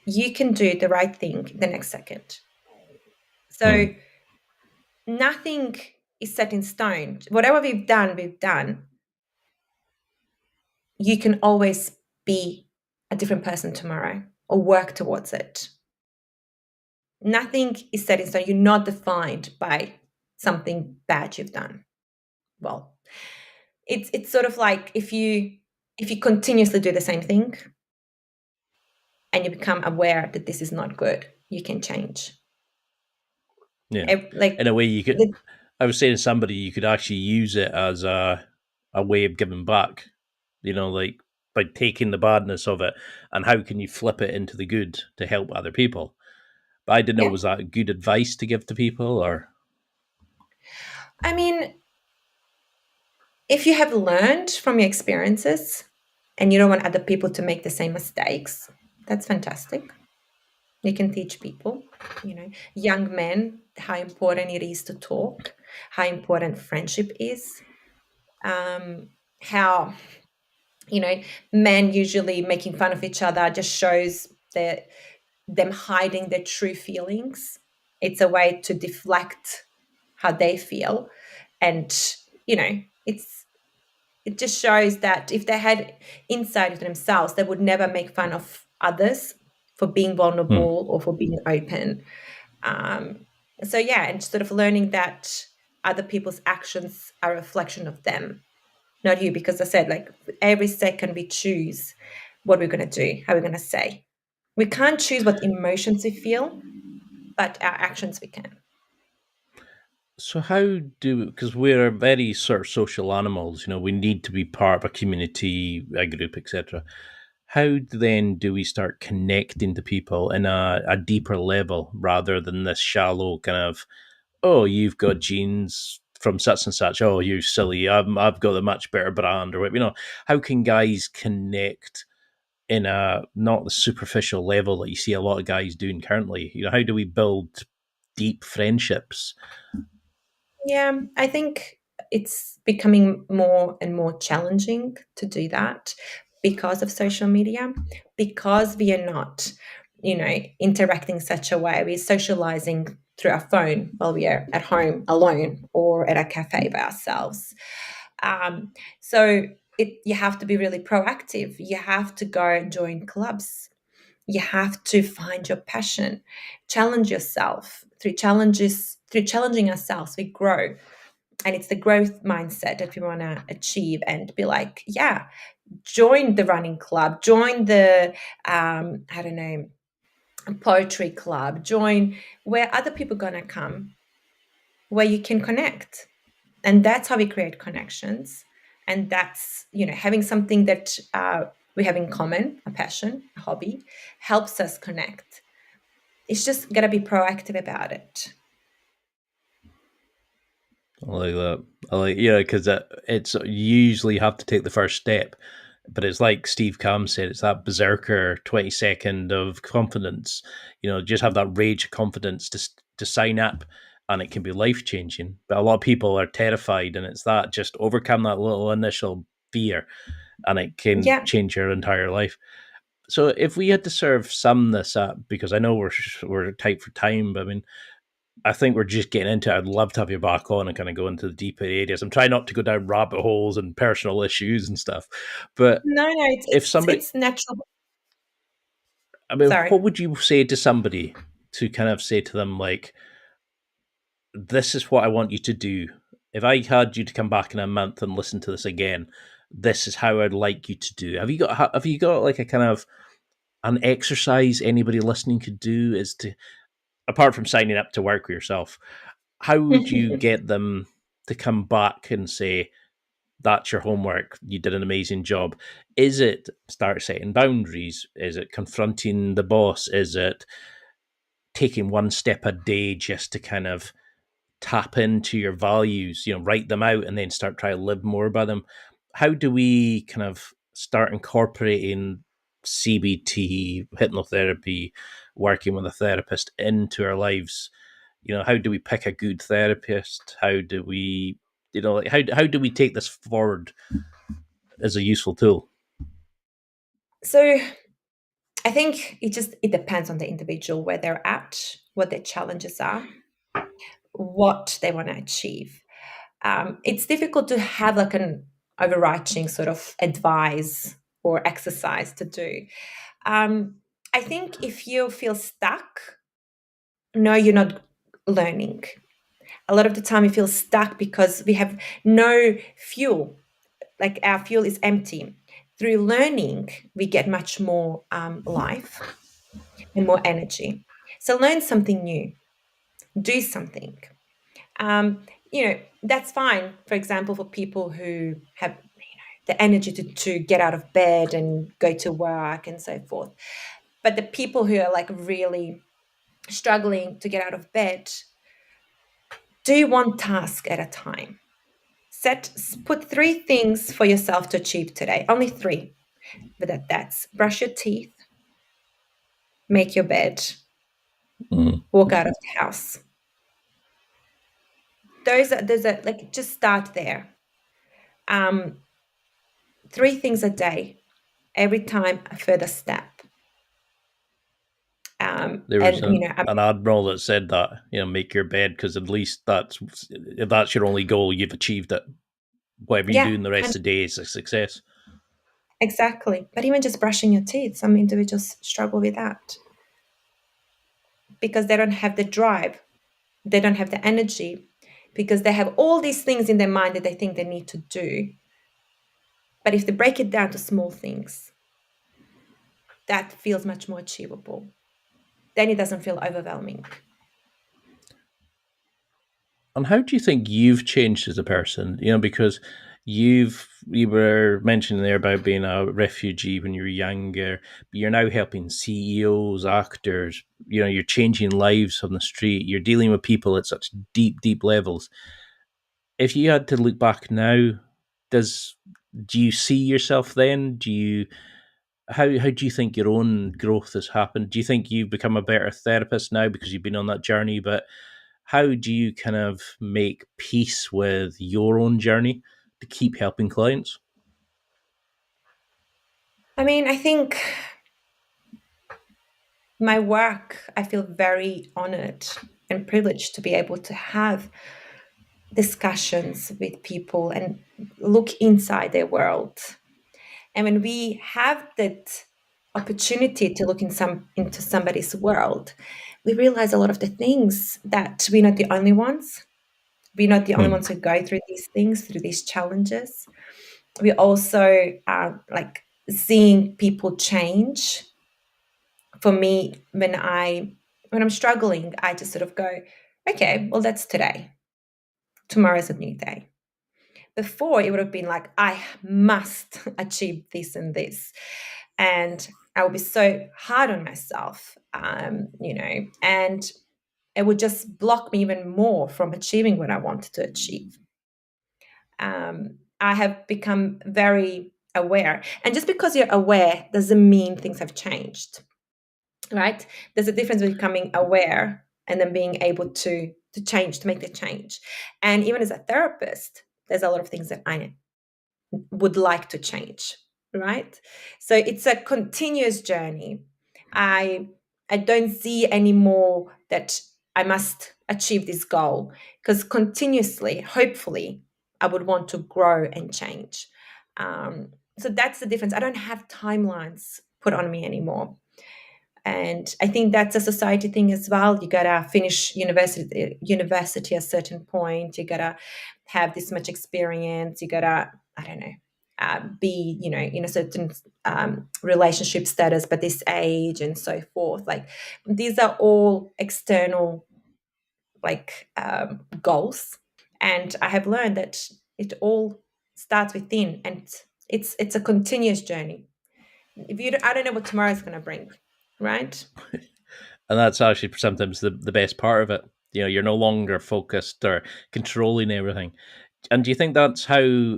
You can do the right thing the next second. So nothing is set in stone. Whatever we've done, we've done. You can always be a different person tomorrow or work towards it. Nothing is set in stone. You're not defined by something bad you've done. Well, it's sort of like if you continuously do the same thing and you become aware that this is not good, you can change. Yeah. In a way, you could. I was saying to somebody, you could actually use it as a way of giving back. Like by taking the badness of it, and how can you flip it into the good to help other people? But I didn't know, was that good advice to give to people, or? I mean, if you have learned from your experiences and you don't want other people to make the same mistakes, that's fantastic. You can teach people, young men, how important it is to talk, how important friendship is, how, men usually making fun of each other just shows them hiding their true feelings. It's a way to deflect how they feel. And, it just shows that if they had insight into themselves, they would never make fun of others for being vulnerable or for being open. And sort of learning that other people's actions are a reflection of them, not you. Because I said, like, every second we choose what we're going to do, how we're going to say. We can't choose what emotions we feel, but our actions we can. So how because we're very sort of social animals, we need to be part of a community, a group, etc. How then do we start connecting to people in a deeper level rather than this shallow kind of, oh, you've got genes from such and such, oh, you silly, I've got a much better brand, or how can guys connect in a not the superficial level that you see a lot of guys doing currently? How do we build deep friendships? Yeah, I think it's becoming more and more challenging to do that because of social media, because we are not, interacting such a way. We're socializing through our phone while we are at home alone or at a cafe by ourselves. So you have to be really proactive. You have to go and join clubs. You have to find your passion, challenge yourself. Through challenging ourselves, we grow. And it's the growth mindset that we want to achieve and be like, yeah, join the running club, join the, poetry club, join where other people are going to come, where you can connect. And that's how we create connections. And that's, having something that we have in common, a passion, a hobby, helps us connect. It's just got to be proactive about it. I like that. Because it's usually have to take the first step, but it's like Steve Cam said, it's that berserker 20-second of confidence. Just have that rage of confidence to sign up, and it can be life changing. But a lot of people are terrified, and it's that just overcome that little initial fear, and it can change your entire life. So if we had to sum this up, because I know we're tight for time, but I think we're just getting into it. I'd love to have you back on and kind of go into the deeper areas. I'm trying not to go down rabbit holes and personal issues and stuff. But no, it's natural. Sorry. What would you say to somebody to kind of say to them, like, this is what I want you to do. If I had you to come back in a month and listen to this again, this is how I'd like you to do. Have you got like a kind of an exercise anybody listening could do, is to, apart from signing up to work with yourself, how would you get them to come back and say, that's your homework, you did an amazing job? Is it start setting boundaries? Is it confronting the boss? Is it taking one step a day just to kind of tap into your values, write them out and then start trying to live more by them? How do we kind of start incorporating CBT, hypnotherapy, working with a therapist into our lives? How do we pick a good therapist? How do we Like how do we take this forward as a useful tool? So I think it depends on the individual, where they're at, what their challenges are, what they want to achieve. It's difficult to have like an overarching sort of advice or exercise to do. I think if you feel stuck, no, you're not learning. A lot of the time we feel stuck because we have no fuel, like our fuel is empty. Through learning, we get much more life and more energy. So learn something new, do something. That's fine, for example, for people who have the energy to get out of bed and go to work and so forth. But the people who are like really struggling to get out of bed, do one task at a time. Put 3 things for yourself to achieve today. Only 3. But that's brush your teeth, make your bed, walk out of the house. There's a like, just start there. 3 things a day, every time a further step. There was an admiral that said that, make your bed, because at least if that's your only goal, you've achieved it. Whatever you do in the rest of the day is a success. Exactly. But even just brushing your teeth, some individuals struggle with that because they don't have the drive, they don't have the energy, because they have all these things in their mind that they think they need to do. But if they break it down to small things, that feels much more achievable. Then it doesn't feel overwhelming. And how do you think you've changed as a person? Because you were mentioning there about being a refugee when you were younger, but you're now helping CEOs, actors, you're changing lives on the street, you're dealing with people at such deep, deep levels. If you had to look back now, do you see yourself then? How do you think your own growth has happened? Do you think you've become a better therapist now because you've been on that journey? But how do you kind of make peace with your own journey to keep helping clients? I mean, I think my work, I feel very honored and privileged to be able to have discussions with people and look inside their world. And when we have that opportunity to look into somebody's world, we realize a lot of the things that we're not the only ones. We're not the only ones who go through these things, through these challenges. We also are like seeing people change. For me, when I'm struggling, I just sort of go, okay, well, that's today. Tomorrow's a new day. Before, it would have been like, I must achieve this and this. And I would be so hard on myself, and it would just block me even more from achieving what I wanted to achieve. I have become very aware. And just because you're aware doesn't mean things have changed, right? There's a difference between becoming aware and then being able to change, to make the change. And even as a therapist, there's a lot of things that I would like to change, right? So it's a continuous journey. I don't see anymore that I must achieve this goal, because continuously, hopefully, I would want to grow and change. So that's the difference. I don't have timelines put on me anymore. And I think that's a society thing as well. You gotta finish university at a certain point. You gotta have this much experience. You gotta, I don't know, be in a certain relationship status by this age and so forth. Like, these are all external goals, and I have learned that it all starts within, and it's a continuous journey. I don't know what tomorrow is going to bring, right? And that's actually sometimes the best part of it. You're no longer focused or controlling everything. And do you think that's how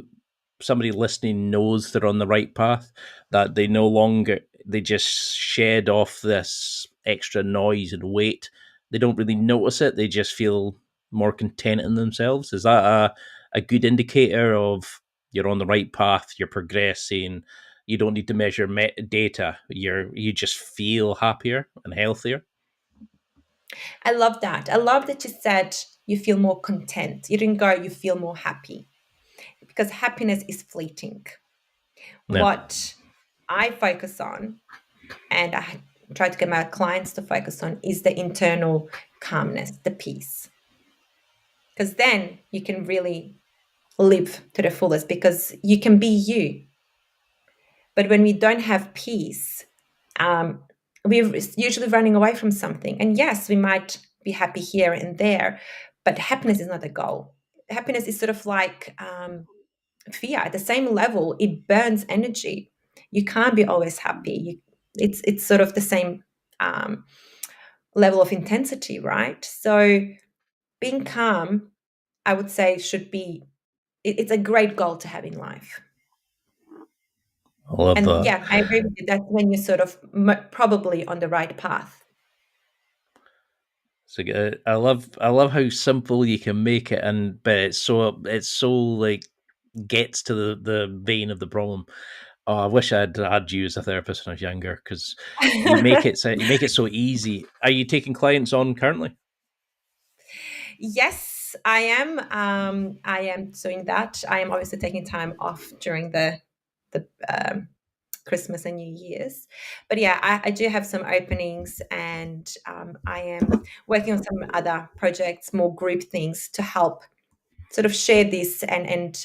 somebody listening knows they're on the right path? That they just shed off this extra noise and weight. They don't really notice it. They just feel more content in themselves. Is that a good indicator of you're on the right path, you're progressing. You don't need to measure data. You just feel happier and healthier. I love that. I love that you said you feel more content. You didn't go, you feel more happy, because happiness is fleeting. Yeah. What I focus on, and I try to get my clients to focus on, is the internal calmness, the peace. Because then you can really live to the fullest, because you can be you. But when we don't have peace, we're usually running away from something. And yes, we might be happy here and there, but happiness is not a goal. Happiness is sort of like fear. At the same level, it burns energy. You can't be always happy. It's sort of the same level of intensity, right? So being calm, I would say, should be, it's a great goal to have in life. I love And that. yeah, I agree with you. That's when you're sort of probably on the right path. So I love how simple you can make it, but it's so like gets to the vein of the problem. Oh, I wish I'd had you as a therapist when I was younger, because you make it so easy. Are you taking clients on currently? Yes, I am. I am doing that. I am obviously taking time off during the Christmas and New Year's, but yeah, I do have some openings, and I am working on some other projects, more group things, to help sort of share this and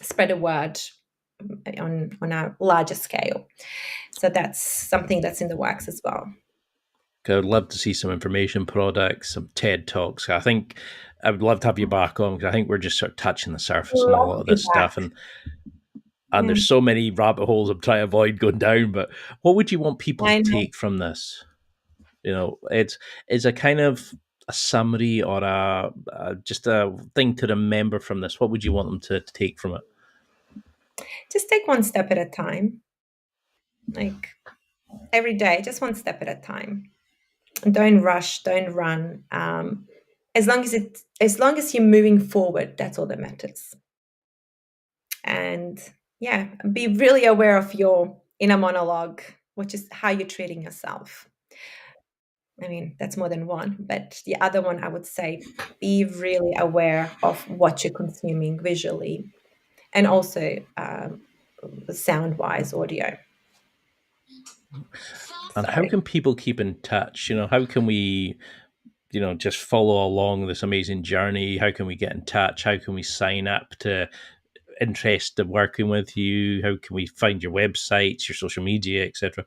spread a word on a larger scale. So that's something that's in the works as well. I'd love to see some information products, some TED Talks. I think I would love to have you back on, because I think we're just sort of touching the surface on a lot of this stuff. And there's so many rabbit holes I'm trying to avoid going down. But what would you want people to take from this? You know, it's a kind of a summary or just a thing to remember from this. What would you want them to take from it? Just take one step at a time. Like every day, just one step at a time. Don't rush, don't run. As long as you're moving forward, that's all that matters. And yeah, be really aware of your inner monologue, which is how you're treating yourself. I mean, that's more than one, but the other one, I would say, be really aware of what you're consuming visually, and also sound-wise, audio. And how can people keep in touch? You know, how can we, just follow along this amazing journey? How can we get in touch? How can we sign up to interest in working with you? How can we find your websites, your social media, etc.?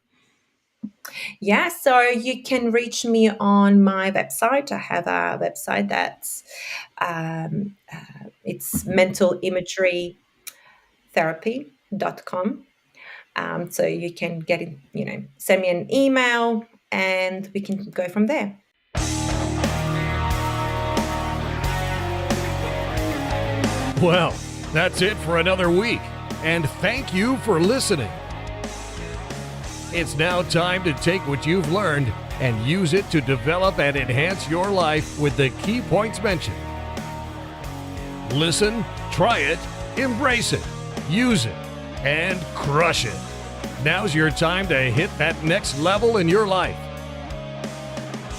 Yeah, so you can reach me on my website. I have a website that's it's mentalimagerytherapy.com. So you can get it, send me an email, and we can go from there. Well, that's it for another week, and thank you for listening. It's now time to take what you've learned and use it to develop and enhance your life with the key points mentioned. Listen, try it, embrace it, use it, and crush it. Now's your time to hit that next level in your life.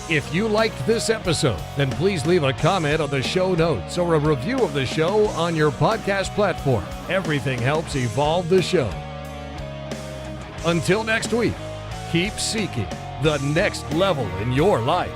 If you liked this episode, then please leave a comment on the show notes or a review of the show on your podcast platform. Everything helps evolve the show. Until next week, keep seeking the next level in your life.